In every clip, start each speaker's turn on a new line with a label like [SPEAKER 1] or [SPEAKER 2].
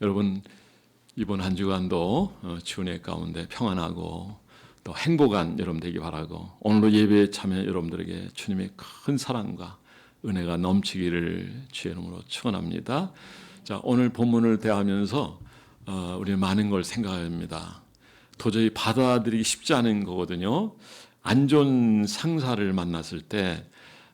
[SPEAKER 1] 여러분, 이번 한 주간도 주은혜 가운데 평안하고 또 행복한 여러분 되기 바라고, 오늘도 예배에 참여 여러분들에게 주님의 큰 사랑과 은혜가 넘치기를 주의 이름으로 축원합니다. 자, 오늘 본문을 대하면서 우리는 많은 걸 생각합니다. 도저히 받아들이기 쉽지 않은 거거든요. 안 좋은 상사를 만났을 때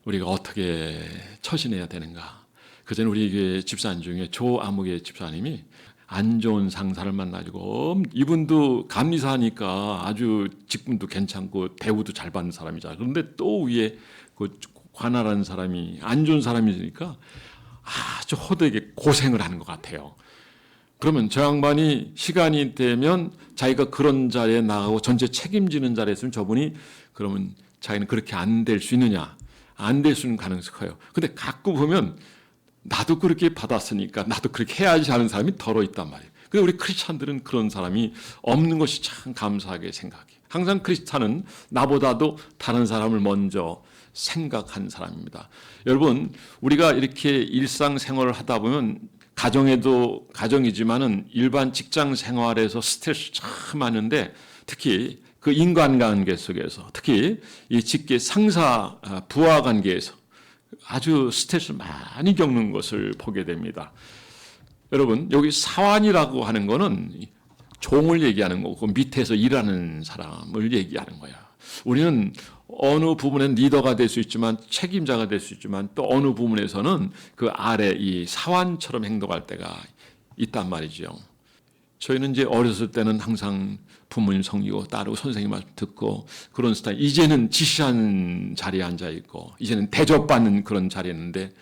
[SPEAKER 1] 우리가 어떻게 처신해야 되는가. 그전에 우리 교회 집사님 중에 조아무개 집사님이 안 좋은 상사를 만나지고, 이분도 감리사니까 아주 직분도 괜찮고 대우도 잘 받는 사람이잖아요. 그런데 또 위에 그 관할하는 사람이 안 좋은 사람이니까 아주 호되게 고생을 하는 것 같아요. 그러면 저 양반이 시간이 되면 자기가 그런 자리에 나가고 전체 책임지는 자리에 있으면 저분이 그러면 자기는 그렇게 안 될 수 있느냐? 안 될 수 있는 가능성이 커요. 근데 가끔 보면 나도 그렇게 받았으니까 나도 그렇게 해야지 하는 사람이 덜어 있단 말이에요. 근데 우리 크리스찬들은 그런 사람이 없는 것이 참 감사하게 생각해요. 항상 크리스찬은 나보다도 다른 사람을 먼저 생각한 사람입니다. 여러분, 우리가 이렇게 일상생활을 하다 보면 가정에도 가정이지만은 일반 직장 생활에서 스트레스 참 많은데, 특히 그 인간관계 속에서, 특히 이 직계 상사 부하 관계에서 아주 스트레스를 많이 겪는 것을 보게 됩니다. 여러분, 여기 사환이라고 하는 거는 종을 얘기하는 거고 밑에서 일하는 사람을 얘기하는 거야. 우리는 어느 부분엔 리더가 될 수 있지만, 책임자가 될 수 있지만, 또 어느 부분에서는 그 아래 이 사환처럼 행동할 때가 있단 말이죠. 저희는 이제 어렸을 때는 항상 부모님 섬기고 따르고 선생님 말 듣고 그런 스타일. 이제는 지시하는 자리에 앉아 있고, 이제는 대접받는 그런 자리였는데,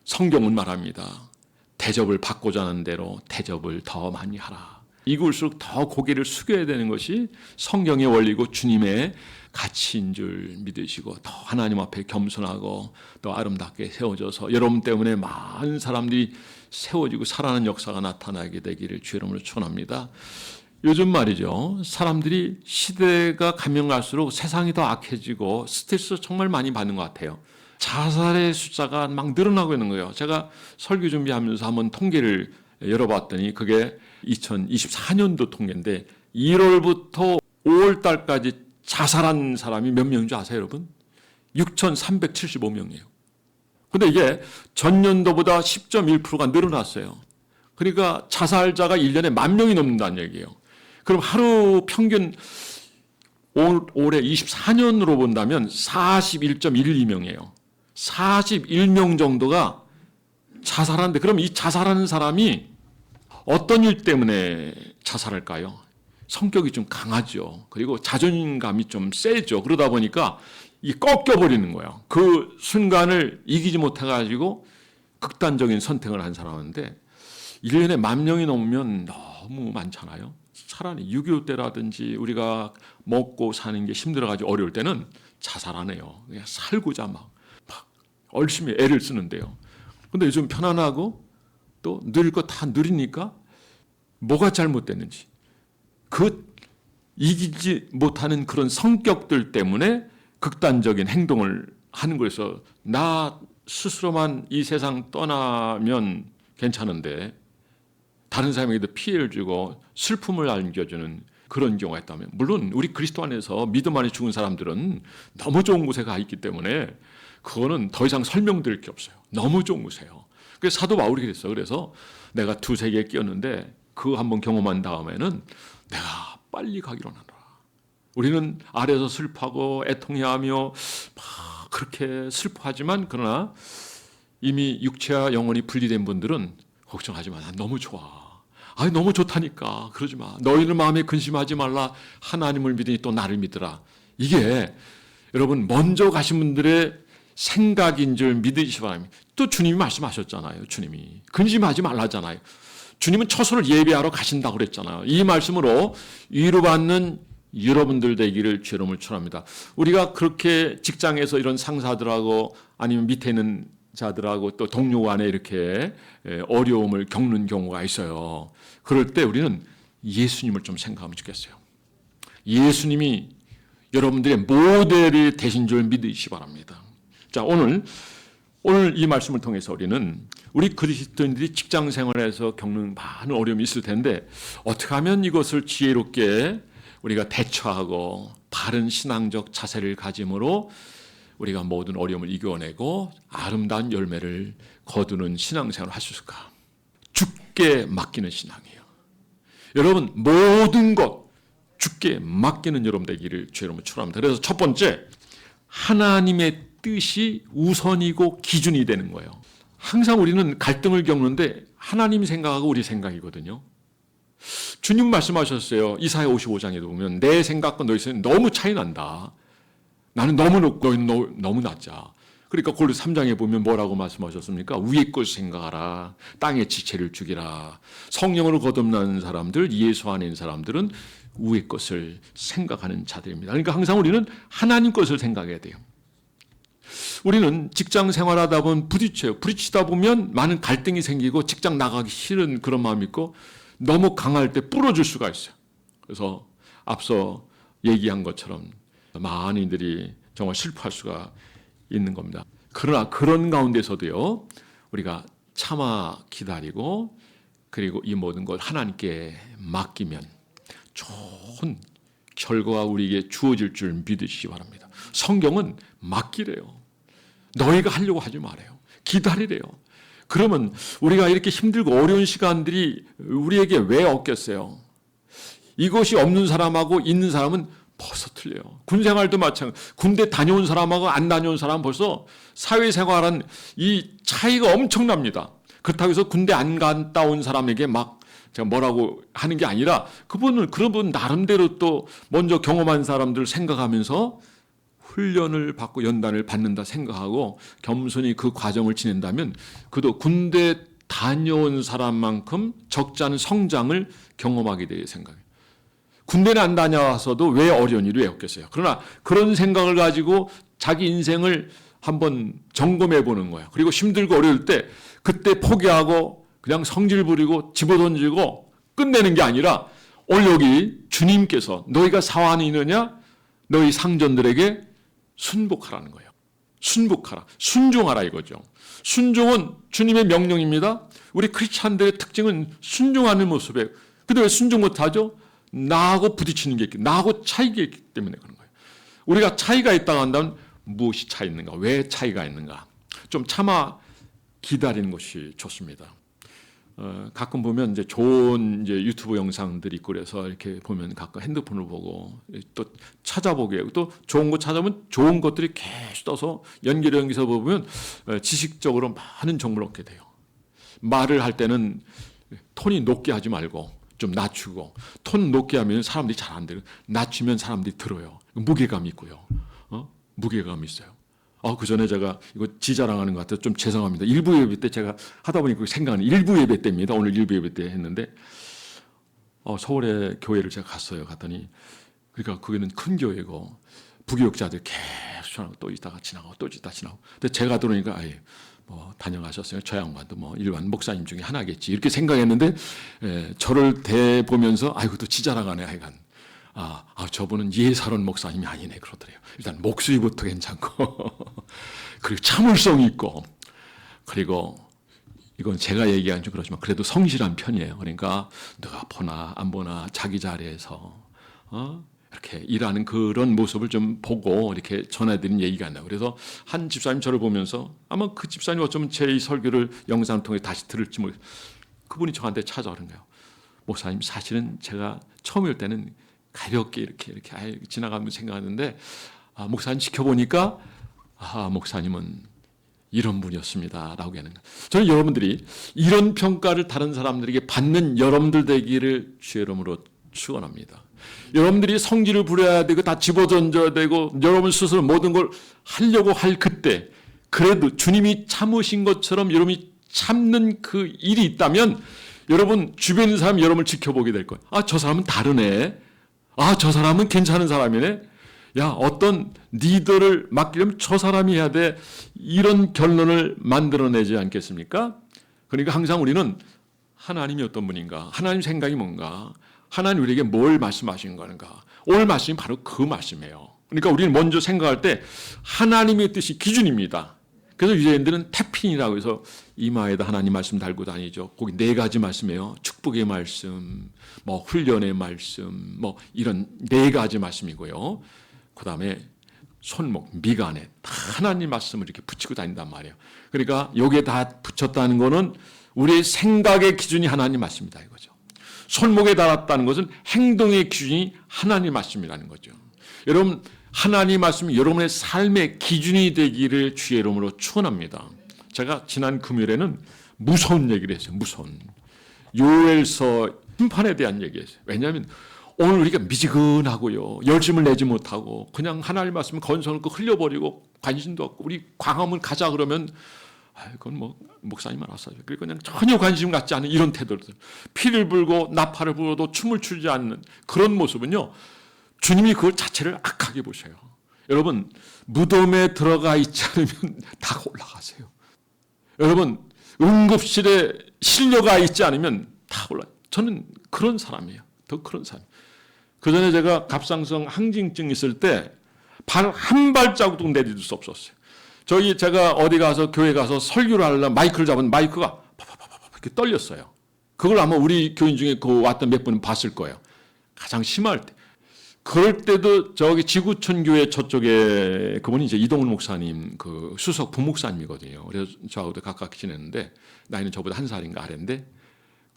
[SPEAKER 1] 성경은 말합니다. 대접을 받고자 하는 대로 대접을 더 많이 하라. 이럴수록 더 고개를 숙여야 되는 것이 성경의 원리고 주님의 가치인 줄 믿으시고, 더 하나님 앞에 겸손하고 또 아름답게 세워져서 여러분 때문에 많은 사람들이 세워지고 살아나는 역사가 나타나게 되기를 주의 이름으로 축원합니다. 요즘 말이죠, 사람들이 시대가 가면 갈수록 세상이 더 악해지고 스트레스 정말 많이 받는 것 같아요. 자살의 숫자가 막 늘어나고 있는 거예요. 제가 설교 준비하면서 한번 통계를 열어봤더니 그게 2024년도 통계인데, 1월부터 5월 달까지 자살한 사람이 몇 명인 줄 아세요, 여러분? 6,375명이에요. 근데 이게 전년도보다 10.1%가 늘어났어요. 그러니까 자살자가 1년에 10,000명이 넘는다는 얘기예요. 그럼 하루 평균 올해 24년으로 본다면 41.12명이에요. 41명 정도가 자살하는데, 그럼 이 자살하는 사람이 어떤 일 때문에 자살할까요? 성격이 좀 강하죠. 그리고 자존감이 좀 세죠. 그러다 보니까 이 꺾여버리는 거예요. 그 순간을 이기지 못해가지고 극단적인 선택을 한 사람인데, 1년에 10,000명이 넘으면 너무 많잖아요. 차라리 6.25 때라든지 우리가 먹고 사는 게 힘들어가지고 어려울 때는 자살 안 해요. 그냥 살고자 막 열심히 애를 쓰는데요. 근데 요즘 편안하고 또 누릴 거 다 누리니까 뭐가 잘못됐는지, 그 이기지 못하는 그런 성격들 때문에 극단적인 행동을 하는 거에서, 나 스스로만 이 세상 떠나면 괜찮은데 다른 사람에게도 피해를 주고 슬픔을 안겨주는 그런 경우가 있다면, 물론 우리 그리스도 안에서 믿음 안에 죽은 사람들은 너무 좋은 곳에 가 있기 때문에 그거는 더 이상 설명드릴 게 없어요. 너무 좋은 곳이에요. 그래서 사도 바울이 그랬어요. 그래서 내가 두세 개 끼었는데 그거 한번 경험한 다음에는 내가 빨리 가기로 하노라. 우리는 아래에서 슬퍼하고 애통해하며 막 그렇게 슬퍼하지만, 그러나 이미 육체와 영혼이 분리된 분들은 걱정하지 마. 난 너무 좋아. 아니, 너무 좋다니까. 그러지 마. 너희는 마음에 근심하지 말라. 하나님을 믿으니 또 나를 믿으라. 이게 여러분 먼저 가신 분들의 생각인 줄 믿으시기 바랍니다. 또 주님이 말씀하셨잖아요. 주님이 근심하지 말라잖아요. 주님은 처소를 예배하러 가신다고 그랬잖아요. 이 말씀으로 위로받는 여러분들 되기를 주의 이름으로 축원합니다. 우리가 그렇게 직장에서 이런 상사들하고 아니면 밑에 있는 자들하고 또 동료 간에 이렇게 어려움을 겪는 경우가 있어요. 그럴 때 우리는 예수님을 좀 생각하면 좋겠어요. 예수님이 여러분들의 모델이 되신 줄 믿으시기 바랍니다. 자, 오늘 오늘 이 말씀을 통해서 우리 그리스도인들이 직장 생활에서 겪는 많은 어려움이 있을 텐데 어떻게 하면 이것을 지혜롭게 우리가 대처하고 바른 신앙적 자세를 가짐으로 우리가 모든 어려움을 이겨내고 아름다운 열매를 거두는 신앙생활을 할 수 있을까? 주께 맡기는 신앙이에요. 여러분 모든 것 주께 맡기는 여러분 되기를 주의 이름으로 축원합니다. 그래서 첫 번째, 하나님의 뜻이 우선이고 기준이 되는 거예요. 항상 우리는 갈등을 겪는데 하나님 생각하고 우리 생각이거든요. 주님 말씀하셨어요. 이사야 55장에도 보면 내 생각과 너희 생각 너무 차이 난다. 나는 너무 높고 너희는 너무 낮자. 그러니까 골로새 3장에 보면 뭐라고 말씀하셨습니까? 위의 것을 생각하라. 땅의 지체를 죽이라. 성령으로 거듭난 사람들, 예수 안에 있는 사람들은 위의 것을 생각하는 자들입니다. 그러니까 항상 우리는 하나님 것을 생각해야 돼요. 우리는 직장 생활하다 보면 부딪혀요. 부딪히다 보면 많은 갈등이 생기고 직장 나가기 싫은 그런 마음이 있고 너무 강할 때 부러질 수가 있어요. 그래서 앞서 얘기한 것처럼 많은 이들이 정말 실패할 수가 있는 겁니다. 그러나 그런 가운데서도요, 우리가 참아 기다리고 그리고 이 모든 걸 하나님께 맡기면 좋은 결과가 우리에게 주어질 줄 믿으시기 바랍니다. 성경은 맡기래요. 너희가 하려고 하지 말아요. 기다리래요. 그러면 우리가 이렇게 힘들고 어려운 시간들이 우리에게 왜 없겠어요? 이것이 없는 사람하고 있는 사람은 벌써 틀려요. 군생활도 마찬가지. 군대 다녀온 사람하고 안 다녀온 사람은 벌써 사회생활한 이 차이가 엄청납니다. 그렇다고 해서 군대 안 갔다 온 사람에게 막 제가 뭐라고 하는 게 아니라 그런 분 나름대로 또 먼저 경험한 사람들 생각하면서 훈련을 받고 연단을 받는다 생각하고 겸손히 그 과정을 지낸다면 그도 군대 다녀온 사람만큼 적지 않은 성장을 경험하게 될 생각이에요. 군대는 안 다녀와서도 왜 어려운 일이 왜 없겠어요. 그러나 그런 생각을 가지고 자기 인생을 한번 점검해 보는 거예요. 그리고 힘들고 어려울 때 그때 포기하고 그냥 성질 부리고 집어던지고 끝내는 게 아니라 오늘 여기 주님께서 너희가 사완이 있느냐? 너희 상전들에게 순복하라는 거예요. 순복하라. 순종하라 이거죠. 순종은 주님의 명령입니다. 우리 크리스찬들의 특징은 순종하는 모습이에요. 근데 왜 순종 못하죠? 나하고 부딪히는 게 있기, 나하고 차이가 있기 때문에 그런 거예요. 우리가 차이가 있다고 한다면 무엇이 차이 있는가? 왜 차이가 있는가? 좀 참아 기다리는 것이 좋습니다. 가끔 보면 이제 좋은 이제 유튜브 영상들이 있고 그래서 이렇게 보면 가끔 핸드폰을 보고 또 찾아보게 하고 또 좋은 거 찾아보면 좋은 것들이 계속 떠서 연결해서 보면 지식적으로 많은 정보를 얻게 돼요. 말을 할 때는 톤이 높게 하지 말고 좀 낮추고 톤 높게 하면 사람들이 잘 안 들어요. 낮추면 사람들이 들어요. 무게감이 있고요. 무게감이 있어요. 그 전에 제가 이거 지자랑하는 것 같아서 좀 죄송합니다. 일부 예배 때 제가 하다 보니까 생각나는 일부 예배 때입니다. 오늘 일부 예배 때 했는데 서울에 교회를 제가 갔어요. 갔더니 그러니까 거기는 큰 교회고 부교육자들 계속 전하고 또 있다가 지나가고 또 있다가 지나가고. 근데 제가 들어오니까 뭐 다녀가셨어요. 저 양반도 뭐 일반 목사님 중에 하나겠지 이렇게 생각했는데 저를 대보면서 또 지자랑하네 하여간. 저분은 예사로운 목사님이 아니네 그러더래요. 일단 목소리부터 괜찮고 그리고 참을성이 있고 그리고 이건 제가 얘기하는 좀 그렇지만 그래도 성실한 편이에요. 그러니까 누가 보나 안 보나 자기 자리에서 이렇게 일하는 그런 모습을 좀 보고 이렇게 전해드린 얘기가 나요. 그래서 한 집사님 저를 보면서 아마 그 집사님 어쩌면 제 이 설교를 영상을 통해 다시 들을지 모르겠어요. 그분이 저한테 찾아오는 거예요. 목사님 사실은 제가 처음 올 때는 가볍게 이렇게 지나가면서 생각하는데 목사님 지켜보니까 목사님은 이런 분이었습니다 라고 하는 거예요. 저는 여러분들이 이런 평가를 다른 사람들에게 받는 여러분들 되기를 주의 이름으로 축원합니다. 여러분들이 성질을 부려야 되고 다 집어던져야 되고 여러분 스스로 모든 걸 하려고 할 그때 그래도 주님이 참으신 것처럼 여러분이 참는 그 일이 있다면 여러분 주변에 있는 사람이 여러분을 지켜보게 될 거예요. 저 사람은 다르네. 저 사람은 괜찮은 사람이네. 어떤 리더를 맡기려면 저 사람이 해야 돼. 이런 결론을 만들어내지 않겠습니까? 그러니까 항상 우리는 하나님이 어떤 분인가? 하나님 생각이 뭔가? 하나님 우리에게 뭘 말씀하신 건가? 오늘 말씀이 바로 그 말씀이에요. 그러니까 우리는 먼저 생각할 때 하나님의 뜻이 기준입니다. 그래서 유대인들은 태핀이라고 해서 이마에다 하나님 말씀 달고 다니죠. 거기 4가지 말씀이에요. 축복의 말씀, 뭐 훈련의 말씀, 뭐 이런 4가지 말씀이고요. 그 다음에 손목, 미간에 다 하나님 말씀을 이렇게 붙이고 다닌단 말이에요. 그러니까 여기에 다 붙였다는 거는 우리의 생각의 기준이 하나님 말씀이다 이거죠. 손목에 달았다는 것은 행동의 기준이 하나님 말씀이라는 거죠. 여러분, 하나님 말씀이 여러분의 삶의 기준이 되기를 주의 이름으로 축원합니다. 제가 지난 금요일에는 무서운 얘기를 했어요. 무서운. 요엘서 심판에 대한 얘기했어요. 왜냐하면 오늘 우리가 미지근하고요, 열심을 내지 못하고 그냥 하나님 말씀을 건성을 흘려버리고 관심도 없고 우리 광화문 가자 그러면 그건 뭐 목사님 알아서 그리고 그냥 전혀 관심 갖지 않은 이런 태도들, 피를 불고 나팔을 불어도 춤을 추지 않는 그런 모습은요, 주님이 그걸 자체를 악하게 보셔요. 여러분, 무덤에 들어가 있지 않으면 다 올라가세요. 여러분, 응급실에 실려가 있지 않으면 다 올라가요. 저는 그런 사람이에요. 더 그런 사람. 그 전에 제가 갑상선 항진증 있을 때 발 한 발자국도 내딛을 수 없었어요. 저희 제가 어디 가서 교회 가서 설교를 하려면 마이크를 잡은 마이크가 파파파파 이렇게 떨렸어요. 그걸 아마 우리 교인 중에 그 왔던 몇 분은 봤을 거예요. 가장 심할 때. 그럴 때도 저기 지구촌 교회 저쪽에 그분이 이제 이동훈 목사님 그 수석 부목사님이거든요. 그래서 저하고도 가깝게 지냈는데 나이는 저보다 1살인가 아래인데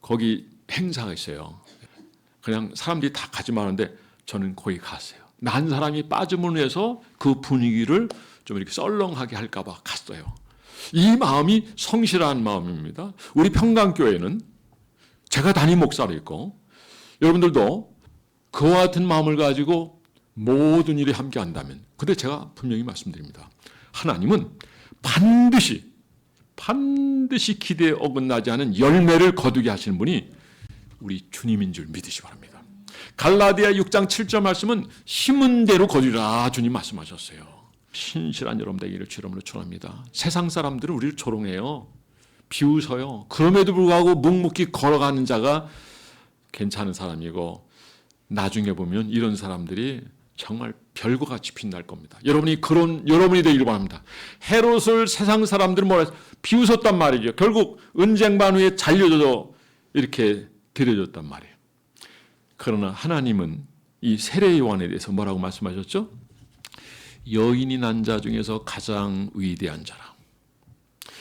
[SPEAKER 1] 거기 행사가 있어요. 그냥 사람들이 다 가지 마는데 저는 거기 갔어요. 난 사람이 빠짐을 위해서 그 분위기를 좀 이렇게 썰렁하게 할까봐 갔어요. 이 마음이 성실한 마음입니다. 우리 평강교회는 제가 담임 목사로 있고 여러분들도 그와 같은 마음을 가지고 모든 일에 함께 한다면, 근데 제가 분명히 말씀드립니다. 하나님은 반드시 기대에 어긋나지 않은 열매를 거두게 하시는 분이 우리 주님인 줄 믿으시 바랍니다. 갈라디아 6장 7절 말씀은 심은 대로 거두리라 주님 말씀하셨어요. 신실한 여러분 되기를 주름으로 축원합니다. 세상 사람들은 우리를 조롱해요. 비웃어요. 그럼에도 불구하고 묵묵히 걸어가는 자가 괜찮은 사람이고 나중에 보면 이런 사람들이 정말 별과 같이 빛날 겁니다. 여러분이 되기를 바랍니다. 헤롯을 세상 사람들은 뭐라 비웃었단 말이죠. 결국 은쟁반 위에 잘려져 이렇게 들여졌단 말이에요. 그러나 하나님은 이 세례 요한에 대해서 뭐라고 말씀하셨죠? 여인이 난 자 중에서 가장 위대한 자라.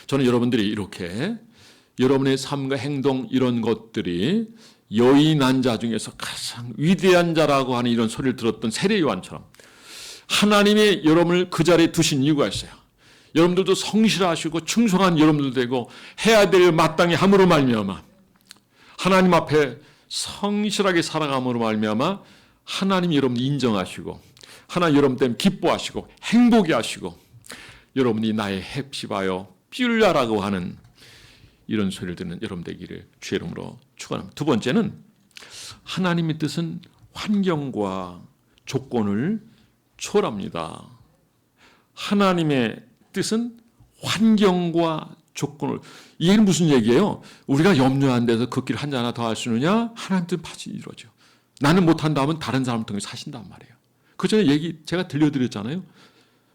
[SPEAKER 1] 저는 여러분들이 이렇게 여러분의 삶과 행동 이런 것들이 여인이 난 자 중에서 가장 위대한 자라고 하는 이런 소리를 들었던 세례 요한처럼 하나님이 여러분을 그 자리에 두신 이유가 있어요. 여러분들도 성실하시고 충성한 여러분들 되고 해야 될 마땅히 함으로 말미암아 하나님 앞에 성실하게 살아감으로 말미암아 하나님이 여러분 인정하시고 하나님 여러분 때문에 기뻐하시고 행복해 하시고 여러분이 나의 헵시바여 뷸라라고 하는 이런 소리를 듣는 여러분 되기를 주의 이름으로 축원합니다. 두 번째는 하나님의 뜻은 환경과 조건을 초월합니다. 하나님의 뜻은 환경과 조건을, 이게 무슨 얘기예요? 우리가 염려한 데서 그 길 한자 하나 더 할 수 있느냐? 하나님 뜻 반드시 이루어져. 나는 못한다면 다른 사람을 통해 사신단 말이에요. 그 전에 얘기 제가 들려드렸잖아요.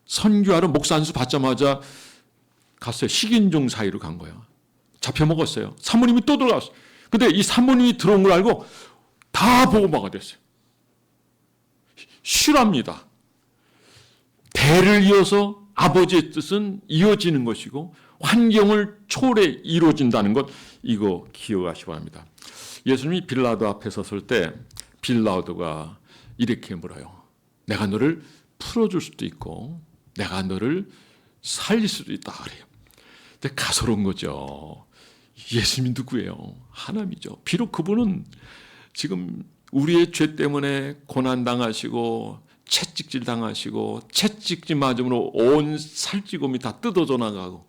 [SPEAKER 1] 선교하러 목사 안수 받자마자 갔어요. 식인종 사이로 간 거예요. 잡혀먹었어요. 사모님이 또 들어갔어요. 근데 이 사모님이 들어온 걸 알고 다 보고마가 됐어요. 실화입니다. 대를 이어서 아버지의 뜻은 이어지는 것이고 환경을 초월해 이루어진다는 것, 이거 기억하시기 바랍니다. 예수님이 빌라도 앞에 섰을 때 빌라도가 이렇게 물어요. 내가 너를 풀어줄 수도 있고 내가 너를 살릴 수도 있다 그래요. 근데 가소로운 거죠. 예수님이 누구예요? 하나님이죠. 비록 그분은 지금 우리의 죄 때문에 고난당하시고 채찍질 당하시고 채찍질 맞음으로 온 살찌곰이 다 뜯어져 나가고,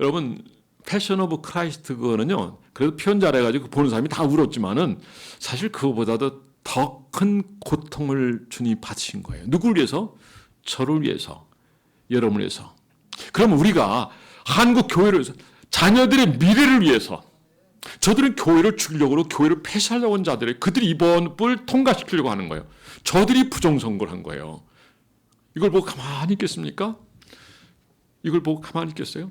[SPEAKER 1] 여러분 패션 오브 크라이스트 그거는요, 그래도 표현 잘해가지고 보는 사람이 다 울었지만은 사실 그거보다도 더 큰 고통을 주님이 받으신 거예요. 누구를 위해서? 저를 위해서, 여러분을 위해서. 그럼 우리가 한국 교회를 위해서, 자녀들의 미래를 위해서, 저들은 교회를 죽이려고 교회를 폐쇄하려고 한 자들이, 그들이 이번 뿔 통과시키려고 하는 거예요. 저들이 부정선거를 한 거예요. 이걸 보고 가만히 있겠습니까? 이걸 보고 가만히 있겠어요?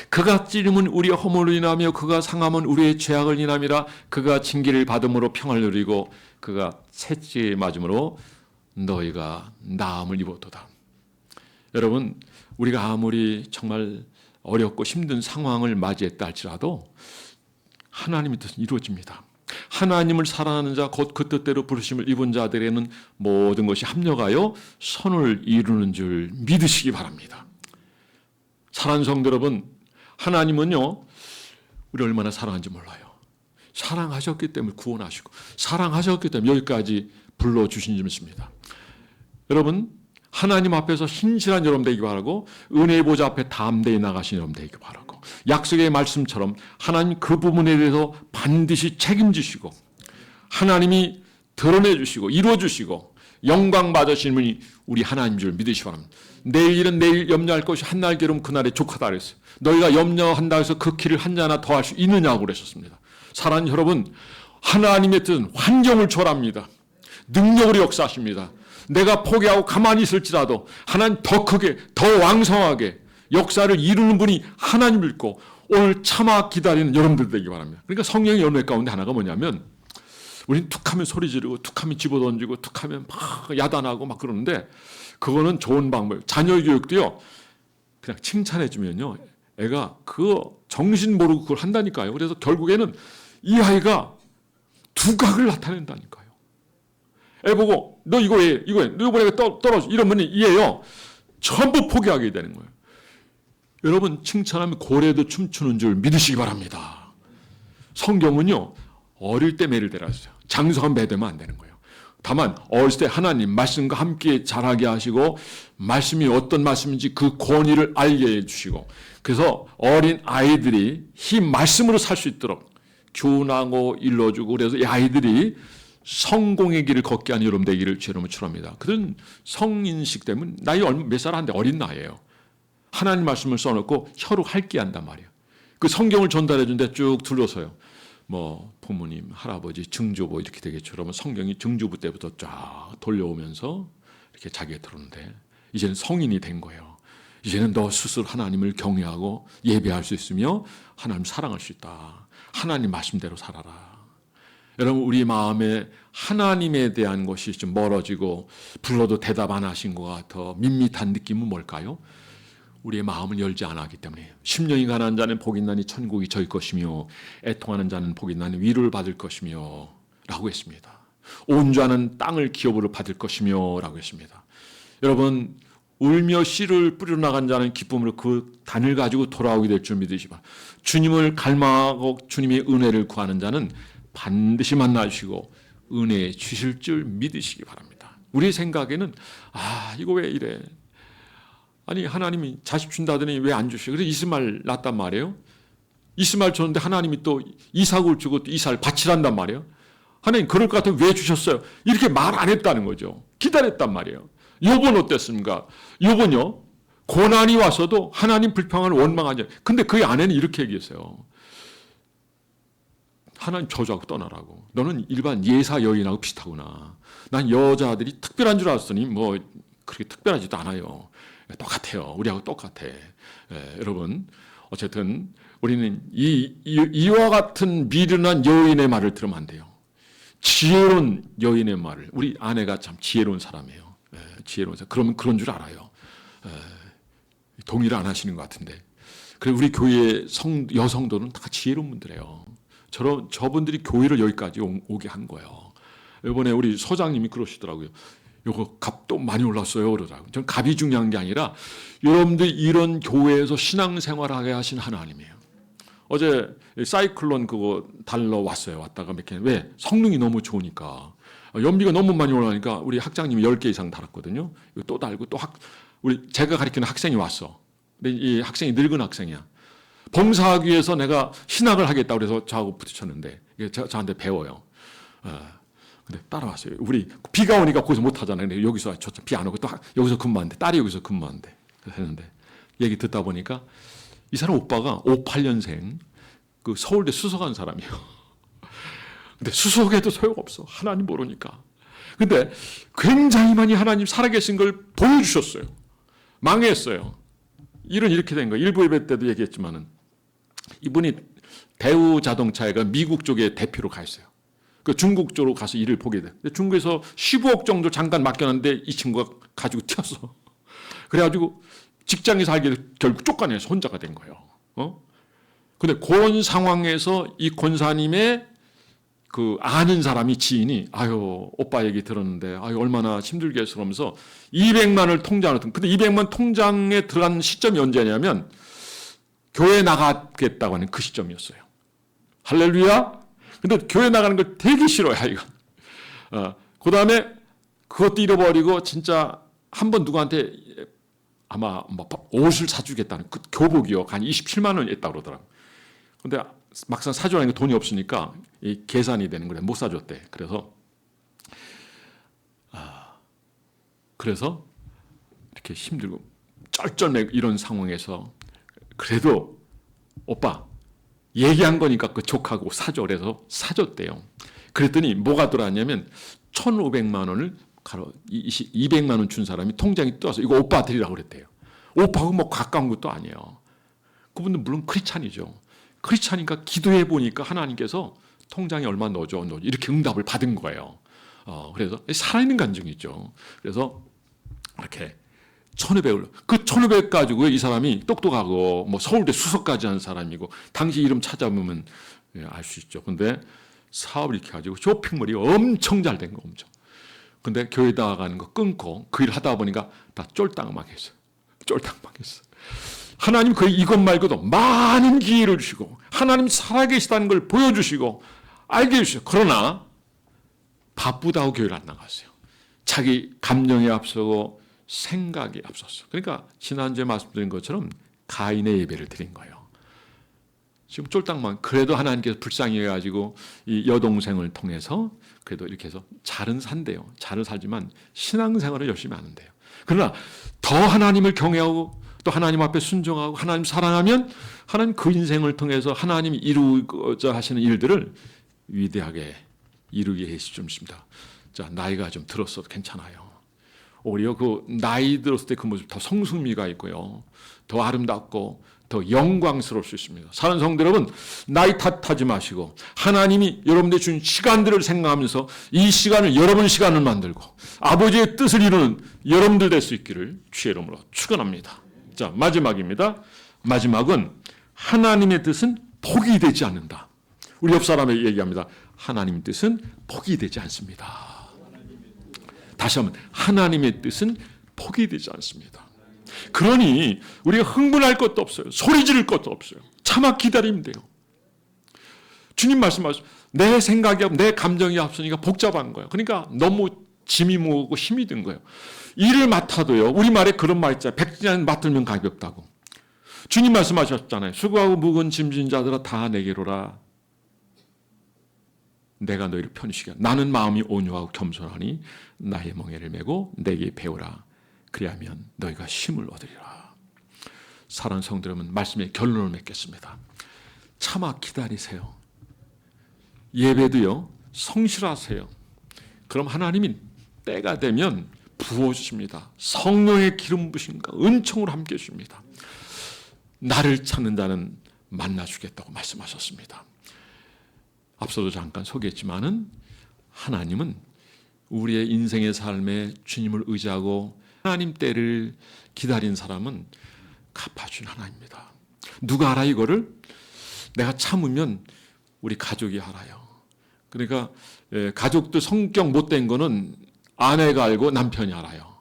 [SPEAKER 1] 그가 찌름은 우리의 허물로 인하며 그가 상함은 우리의 죄악을 인함이라. 그가 징계를 받음으로 평안을 누리고 그가 채찍에 맞음으로 너희가 나음을 입었도다. 여러분, 우리가 아무리 정말 어렵고 힘든 상황을 맞이했다 할지라도 하나님의 뜻은 이루어집니다. 하나님을 사랑하는 자 곧 그 뜻대로 부르심을 입은 자들에게는 모든 것이 합력하여 선을 이루는 줄 믿으시기 바랍니다. 사랑하는 성도 여러분, 하나님은요 우리 얼마나 사랑하는지 몰라요. 사랑하셨기 때문에 구원하시고 사랑하셨기 때문에 여기까지 불러주신 줄 믿습니다. 여러분, 하나님 앞에서 신실한 여러분 되기 바라고 은혜의 보좌 앞에 담대히 나가신 여러분 되기 바라고 약속의 말씀처럼 하나님 그 부분에 대해서 반드시 책임지시고 하나님이 드러내 주시고 이루어 주시고 영광 받으시는 분이 우리 하나님인 줄 믿으시기 바랍니다. 내일 일은 내일 염려할 것이 한날 기름 그날에 족하다 그랬어요. 너희가 염려한다 해서 그 길을 한 자나 더 할 수 있느냐고 그러셨습니다. 사랑하는 여러분, 하나님의 뜻은 환경을 초월합니다. 능력으로 역사하십니다. 내가 포기하고 가만히 있을지라도 하나님 더 크게 더 왕성하게 역사를 이루는 분이 하나님을 믿고 오늘 참아 기다리는 여러분들 되기 바랍니다. 그러니까 성령의 연회 가운데 하나가 뭐냐면 우리는 툭하면 소리 지르고 툭하면 집어던지고 툭하면 막 야단하고 막 그러는데 그거는 좋은 방법. 자녀 교육도요 그냥 칭찬해 주면요 애가 그 정신 모르고 그걸 한다니까요. 그래서 결국에는 이 아이가 두각을 나타낸다니까요. 애 보고 너 이거 해, 이거 해, 너 이번에 떨어져 이러면 이해요. 전부 포기하게 되는 거예요. 여러분, 칭찬하면 고래도 춤추는 줄 믿으시기 바랍니다. 성경은요 어릴 때 매를 대라서요. 장성한 매 되면 안 되는 거예요. 다만 어렸을 때 하나님 말씀과 함께 자라게 하시고 말씀이 어떤 말씀인지 그 권위를 알게 해주시고 그래서 어린 아이들이 이 말씀으로 살 수 있도록 교훈하고 일러주고 그래서 이 아이들이 성공의 길을 걷게 하는 여러분 되기를 주님으로 축원합니다. 그들은 성인식 때문에 나이 몇 살 안 돼 어린 나이에요. 하나님 말씀을 써놓고 혀로 할게 한단 말이에요. 그 성경을 전달해 준데 쭉 둘러서요. 뭐 부모님, 할아버지, 증조부 이렇게 되겠죠. 그러면 성경이 증조부 때부터 쫙 돌려오면서 이렇게 자기가 들었는데 이제는 성인이 된 거예요. 이제는 너 스스로 하나님을 경외하고 예배할 수 있으며 하나님 사랑할 수 있다. 하나님 말씀대로 살아라. 여러분, 우리 마음에 하나님에 대한 것이 좀 멀어지고 불러도 대답 안 하신 것 같아 밋밋한 느낌은 뭘까요? 우리의 마음을 열지 않았기 때문에. 심령이 가난한 자는 복이 있나니 천국이 저희 것이며 애통하는 자는 복이 있나니 위로를 받을 것이며 라고 했습니다. 온주하는 땅을 기업으로 받을 것이며 라고 했습니다. 여러분, 울며 씨를 뿌리러 나간 자는 기쁨으로 그 단을 가지고 돌아오게 될 줄 믿으시기 바랍니다. 주님을 갈망하고 주님의 은혜를 구하는 자는 반드시 만나주시고 은혜 주실 줄 믿으시기 바랍니다. 우리 생각에는 이거 왜 이래? 아니 하나님이 자식 준다더니 왜 안 주시고 그래서 이스마엘 낳았단 말이에요. 이스마엘 줬는데 하나님이 또 이삭을 주고 또 이삭을 바치란단 말이에요. 하나님 그럴 것 같으면 왜 주셨어요? 이렇게 말 안 했다는 거죠. 기다렸단 말이에요. 욥은 어땠습니까? 욥은요 고난이 와서도 하나님 불평을 원망하지. 근데 그 아내는 이렇게 얘기했어요. 하나님 저주하고 떠나라고. 너는 일반 예사 여인하고 비슷하구나. 난 여자들이 특별한 줄 알았더니 뭐 그렇게 특별하지도 않아요. 똑같아요. 우리하고 똑같아. 여러분, 어쨌든 우리는 이와 같은 미련한 여인의 말을 들으면 안 돼요. 지혜로운 여인의 말을. 우리 아내가 참 지혜로운 사람이에요. 지혜로운 사람. 그러면 그런 줄 알아요. 동의를 안 하시는 것 같은데. 그리고 우리 교회 여성들은 다 지혜로운 분들이에요. 저분들이 교회를 여기까지 오게 한 거예요. 이번에 우리 소장님이 그러시더라고요. 요거 값도 많이 올랐어요. 그러더라고요. 저는 값이 중요한 게 아니라 여러분들 이런 교회에서 신앙생활하게 하신 하나님이에요. 어제 사이클론 그거 달러 왔어요. 왔다가 몇 개. 왜? 성능이 너무 좋으니까. 연비가 너무 많이 올라가니까 우리 학장님이 10개 이상 달았거든요. 이거 또 달고 또 제가 가르치는 학생이 왔어. 근데 이 학생이 늙은 학생이야. 봉사하기 위해서 내가 신학을 하겠다고 그래서 저하고 부딪혔는데 저한테 배워요. 근데 따라왔어요. 우리 비가 오니까 거기서 못 하잖아요. 근데 여기서 비 안 오고 또 여기서 근무하는데 딸이 여기서 근무하는데 그래서 했는데 얘기 듣다 보니까 이 사람 오빠가 58년생 그 서울대 수석한 사람이에요. 근데 수석해도 소용없어. 하나님 모르니까. 근데 굉장히 많이 하나님 살아계신 걸 보여주셨어요. 망했어요. 일은 이렇게 된 거예요. 일부 예배 때도 얘기했지만은 이분이 대우 자동차가 미국 쪽에 대표로 가 있어요. 그 중국 쪽으로 가서 일을 보게 돼. 중국에서 15억 정도 잠깐 맡겼는데 이 친구가 가지고 튀었어. 그래가지고 직장에서 알게 돼 결국 쫓겨내서 혼자가 된 거예요. 근데 그런 상황에서 이 권사님의 그 아는 사람이 지인이 아유 오빠 얘기 들었는데 아유 얼마나 힘들게 했어 그러면서 200만을 통장으로 근데 200만 통장에 들어간 시점이 언제냐면 교회 나가겠다고 하는 그 시점이었어요. 할렐루야. 근데 교회 나가는 걸 되게 싫어요 이건. 그 다음에 그것도 잃어버리고 진짜 한 번 누구한테 아마 뭐 옷을 사주겠다는 그 교복이요 한 27만 원이 있다고 그러더라고요. 근데 막상 사주라는 게 돈이 없으니까 이 계산이 되는 거래. 못 사줬대. 그래서 이렇게 힘들고 쩔쩔매고 이런 상황에서 그래도 오빠 얘기한 거니까 그 족하고 사줘. 그래서 사줬대요. 그랬더니 뭐가 들어왔냐면 1,500만 원을 200만 원 준 사람이 통장에 떠서 이거 오빠 드리라고 그랬대요. 오빠하고 뭐 가까운 것도 아니에요. 그분은 물론 크리스찬이죠. 크리스찬이니까 기도해 보니까 하나님께서 통장에 얼마 넣어줘 이렇게 응답을 받은 거예요. 그래서 살아있는 간증이죠. 그래서 이렇게 1,500을 그 1,500 가지고 이 사람이 똑똑하고 뭐 서울대 수석까지 한 사람이고 당시 이름 찾아보면 알 수 있죠. 근데 사업을 이렇게 가지고 쇼핑몰이 엄청 잘 된 거 엄청. 근데 교회 나가는 거 끊고 그 일 하다 보니까 다 쫄딱망했어요. 쫄딱망했어. 하나님 그 이것 말고도 많은 기회를 주시고 하나님 살아계시다는 걸 보여주시고 알게 해주시고 그러나 바쁘다고 교회를 안 나갔어요. 자기 감정에 앞서고 생각에 앞섰어. 그러니까 지난주에 말씀드린 것처럼 가인의 예배를 드린 거예요. 지금 쫄딱망 그래도 하나님께서 불쌍히 해가지고 이 여동생을 통해서 그래도 이렇게 해서 잘은 산대요. 잘은 살지만 신앙생활을 열심히 하는데요. 그러나 더 하나님을 경외하고 또 하나님 앞에 순종하고 하나님 사랑하면 하나님 그 인생을 통해서 하나님이 이루고자 하시는 일들을 위대하게 이루게 해주십니다. 자, 나이가 좀 들었어도 괜찮아요. 오히려 그 나이 들었을 때 그 모습 더 성숙미가 있고요. 더 아름답고 더 영광스러울 수 있습니다. 사랑하는 성도 여러분, 나이 탓하지 마시고 하나님이 여러분들 준 시간들을 생각하면서 이 시간을 여러분 시간을 만들고 아버지의 뜻을 이루는 여러분들 될 수 있기를 주의 이름으로 축원합니다. 자, 마지막입니다. 마지막은 하나님의 뜻은 포기되지 않는다. 우리 옆 사람에게 얘기합니다. 하나님의 뜻은 포기되지 않습니다. 다시 한번 하나님의 뜻은 포기되지 않습니다. 그러니 우리가 흥분할 것도 없어요. 소리 지를 것도 없어요. 차마 기다리면 돼요. 주님 말씀하시죠. 내 생각이 내 감정이 앞서니까 복잡한 거예요. 그러니까 너무 짐이 무겁고 힘이 든 거예요. 일을 맡아도요. 우리말에 그런 말 있잖아요. 백지는 맡들면 가볍다고. 주님 말씀하셨잖아요. 수고하고 무거운 짐진 자들아 다 내게로라. 내가 너희를 편히시게 나는 마음이 온유하고 겸손하니 나의 멍에를 메고 내게 배우라. 그리하면 너희가 쉼을 얻으리라. 사랑하는 성도 여러분, 말씀의 결론을 맺겠습니다. 차마 기다리세요. 예배도요. 성실하세요. 그럼 하나님이 때가 되면 부어주십니다. 성령의 기름 부심과 은총으로 함께해 주십니다. 나를 찾는 자는 만나주겠다고 말씀하셨습니다. 앞서도 잠깐 소개했지만은 하나님은 우리의 인생의 삶에 주님을 의지하고 하나님 때를 기다린 사람은 갚아준 하나님입니다. 누가 알아 이거를? 내가 참으면 우리 가족이 알아요. 그러니까 가족도 성격 못된 거는 아내가 알고 남편이 알아요.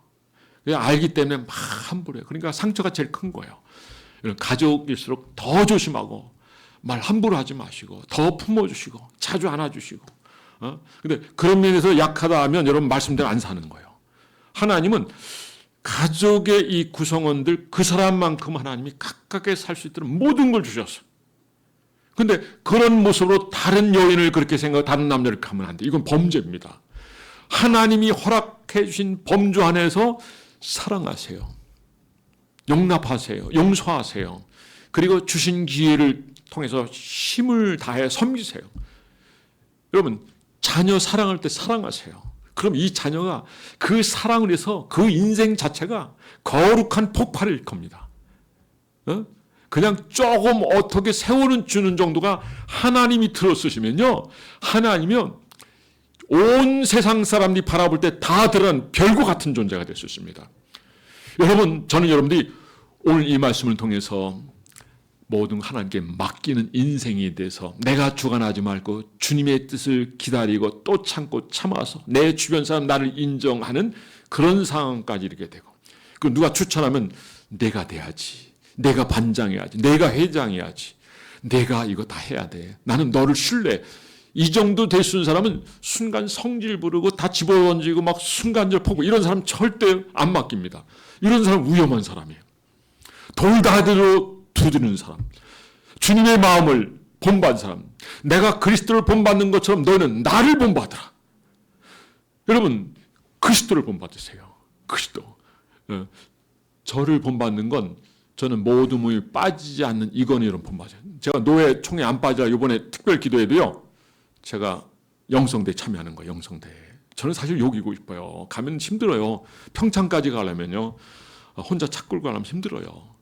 [SPEAKER 1] 알기 때문에 막 함부로 해요. 그러니까 상처가 제일 큰 거예요. 가족일수록 더 조심하고 말 함부로 하지 마시고 더 품어주시고 자주 안아주시고 근데 그런 면에서 약하다 하면 여러분 말씀대로 안 사는 거예요. 하나님은 가족의 이 구성원들 그 사람만큼 하나님이 가깝게 살 수 있도록 모든 걸 주셨어요. 근데 그런 모습으로 다른 여인을 그렇게 생각하고 다른 남자를 가면 안 돼. 이건 범죄입니다. 하나님이 허락해 주신 범주 안에서 사랑하세요. 용납하세요. 용서하세요. 그리고 주신 기회를 통해서 힘을 다해 섬기세요. 여러분 자녀 사랑할 때 사랑하세요. 그럼 이 자녀가 그 사랑을 해서 그 인생 자체가 거룩한 폭발을 겁니다. 그냥 조금 어떻게 세월은 주는 정도가 하나님이 들어쓰시면요, 하나님이면 온 세상 사람들이 바라볼 때 다 드러난 별과 같은 존재가 될 수 있습니다. 여러분, 저는 여러분들이 오늘 이 말씀을 통해서 모든 하나님께 맡기는 인생이 돼서 내가 주관하지 말고 주님의 뜻을 기다리고 또 참고 참아서 내 주변 사람 나를 인정하는 그런 상황까지 이르게 되고, 그 누가 추천하면 내가 돼야지, 내가 반장해야지, 내가 회장해야지, 내가 이거 다 해야 돼, 나는 너를 신뢰해. 이 정도 될 수 있는 사람은 순간 성질 부르고 다 집어던지고 막 순간적으로 포고, 이런 사람 절대 안 맡깁니다. 이런 사람 위험한 사람이에요. 돌다리로 두드리는 사람, 주님의 마음을 본받은 사람, 내가 그리스도를 본받는 것처럼 너는 나를 본받으라. 여러분, 그리스도를 본받으세요. 그리스도. 저를 본받는 건 저는 모든 몸이 빠지지 않는 이건희 여러분 본받아요. 제가 노예 총에 안 빠지라 이번에 특별 기도에도요, 제가 영성대 참여하는 거예요. 영성대. 저는 사실 여기고 싶어요. 가면 힘들어요. 평창까지 가려면요, 혼자 차 끌고 가려면 힘들어요.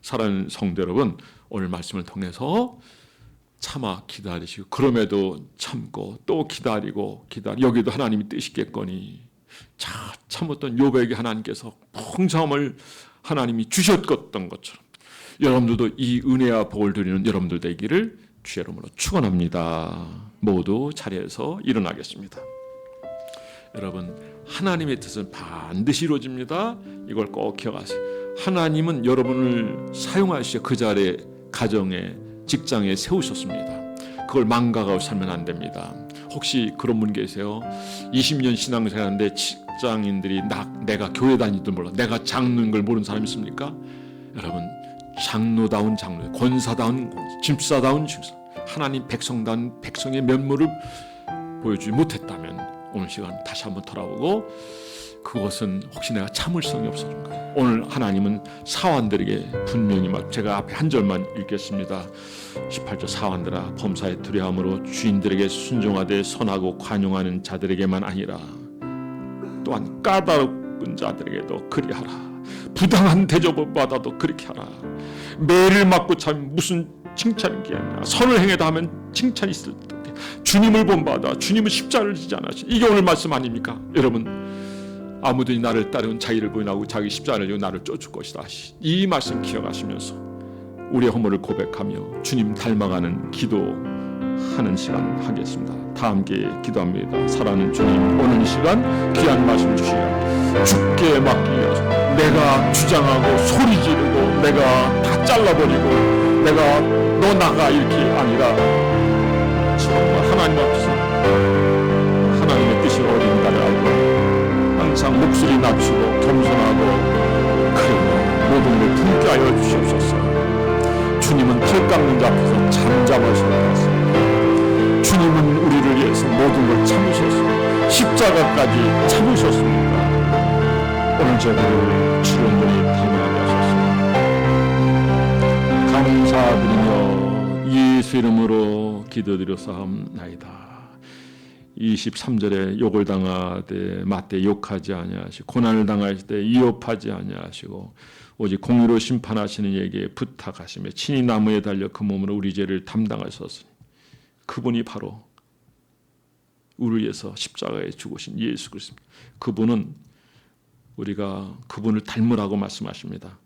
[SPEAKER 1] 사랑하는 성도 여러분, 오늘 말씀을 통해서 참아 기다리시고, 그럼에도 참고 또 기다리고 여기도 하나님이 뜻이겠거니, 자 참았던 욥에게 하나님께서 풍성함을 하나님이 주셨던 것처럼 여러분들도 이 은혜와 복을 누리는 여러분들 되기를 주의 이름으로 축원합니다. 모두 자리에서 일어나겠습니다. 여러분, 하나님의 뜻은 반드시 이루어집니다. 이걸 꼭 기억하세요. 하나님은 여러분을 사용하시어 그 자리에, 가정에, 직장에 세우셨습니다. 그걸 망각하고 살면 안 됩니다. 혹시 그런 분 계세요? 20년 신앙생활하는데 직장인들이 내가 교회 다니든 몰라, 내가 장로인 걸 모르는 사람 있습니까? 여러분, 장로다운 장로, 권사다운 권사, 집사다운 집사, 하나님 백성다운 백성의 면모를 보여주지 못했다면 오늘 시간 다시 한번 돌아보고, 그것은 혹시 내가 참을성이 없어진가? 오늘 하나님은 사환들에게 분명히 제가 앞에 한 절만 읽겠습니다. 18절, 사환들아 범사에 두려움으로 주인들에게 순종하되 선하고 관용하는 자들에게만 아니라 또한 까다로운 자들에게도 그리하라. 부당한 대접을 받아도 그렇게 하라. 매를 맞고 참 무슨 칭찬이 아니라 선을 행하다 하면 칭찬이 있을 때 주님을 본받아 주님은 십자가를 지지 않으시. 이게 오늘 말씀 아닙니까? 여러분, 아무든지 나를 따르면 자기를 부인하고 자기 십자가를 지고 나를 쫓을 것이다. 이 말씀 기억하시면서 우리의 허물을 고백하며 주님 닮아가는 기도하는 시간 하겠습니다. 다 함께 기도합니다. 사랑하는 주님, 오늘 이 시간 귀한 말씀 주시고 주께 맡기셔서 내가 주장하고 소리 지르고 내가 다 잘라버리고 내가 너 나가 이렇게 아니라 정말 하나님 앞에서 하나님의 뜻이 어딘가를 알고 항상 목소리 낮추고 겸손하고 그리고 모든 걸 품게 하여 주시옵소서. 주님은 팔 깎는 자 앞에서 잠잠하셨습니다. 주님은 우리를 위해서 모든 걸 참으셨습니다. 십자가까지 참으셨습니다. 오늘 저희를 주님들이 담임하게 하셨습니다. 감사드리며 예수 이름으로 기도드렸사옵나이다. 23절에 욕을 당하되 맞대 욕하지 아니하시고 고난을 당하실 때 위협하지 아니하시고 오직 공의로 심판하시는 이에게 부탁하시며 친히 나무에 달려 그 몸으로 우리 죄를 담당하셨으니 그분이 바로 우리를 위해서 십자가에 죽으신 예수 그리스도입니다. 그분은 우리가 그분을 닮으라고 말씀하십니다.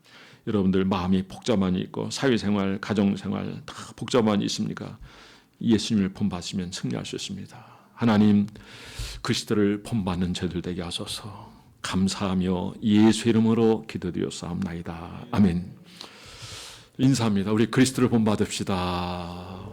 [SPEAKER 1] 여러분들 마음이 복잡함이 있고 사회생활, 가정생활 다 복잡함이 있습니까? 예수님을 본받으시면 승리할 수 있습니다. 하나님, 그리스도를 본받는 저희들 되게 하소서. 감사하며 예수 이름으로 기도드렸사옵나이다. 아멘. 인사합니다. 우리 그리스도를 본받읍시다.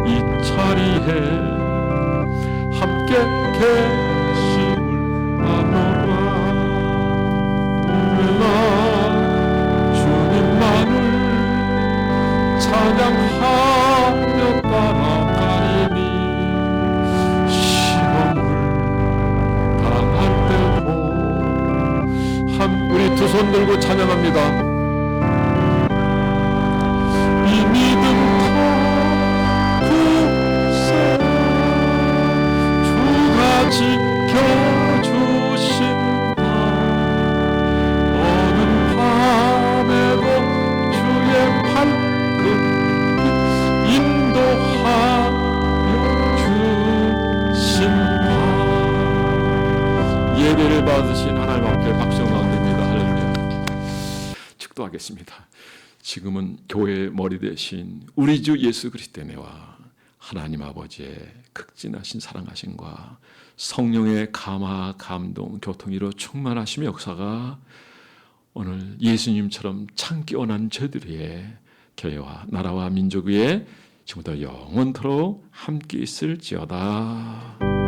[SPEAKER 1] 이 자리에 함께 계심을 나누라. 오늘날 주님만을 찬양하며 따라가리니 시험을 손 들고 찬양합니다. 이 믿음 다 굳세 주가 지켜주신다. 어느 밤에도 주의 발끝 인도하여 주신다. 예배를 받으신 하나님 앞에 박수 나옵니다. 할렐루야. 축도하겠습니다. 지금은 교회의 머리 대신 우리 주 예수 그리스도의 은혜와 하나님 아버지의 극진하신 사랑하심과 성령의 감화, 감동, 교통이로 충만하심의 역사가 오늘 예수님처럼 참 깨어난 저희들의 교회와 나라와 민족 위에 지금부터 영원토록 함께 있을지어다.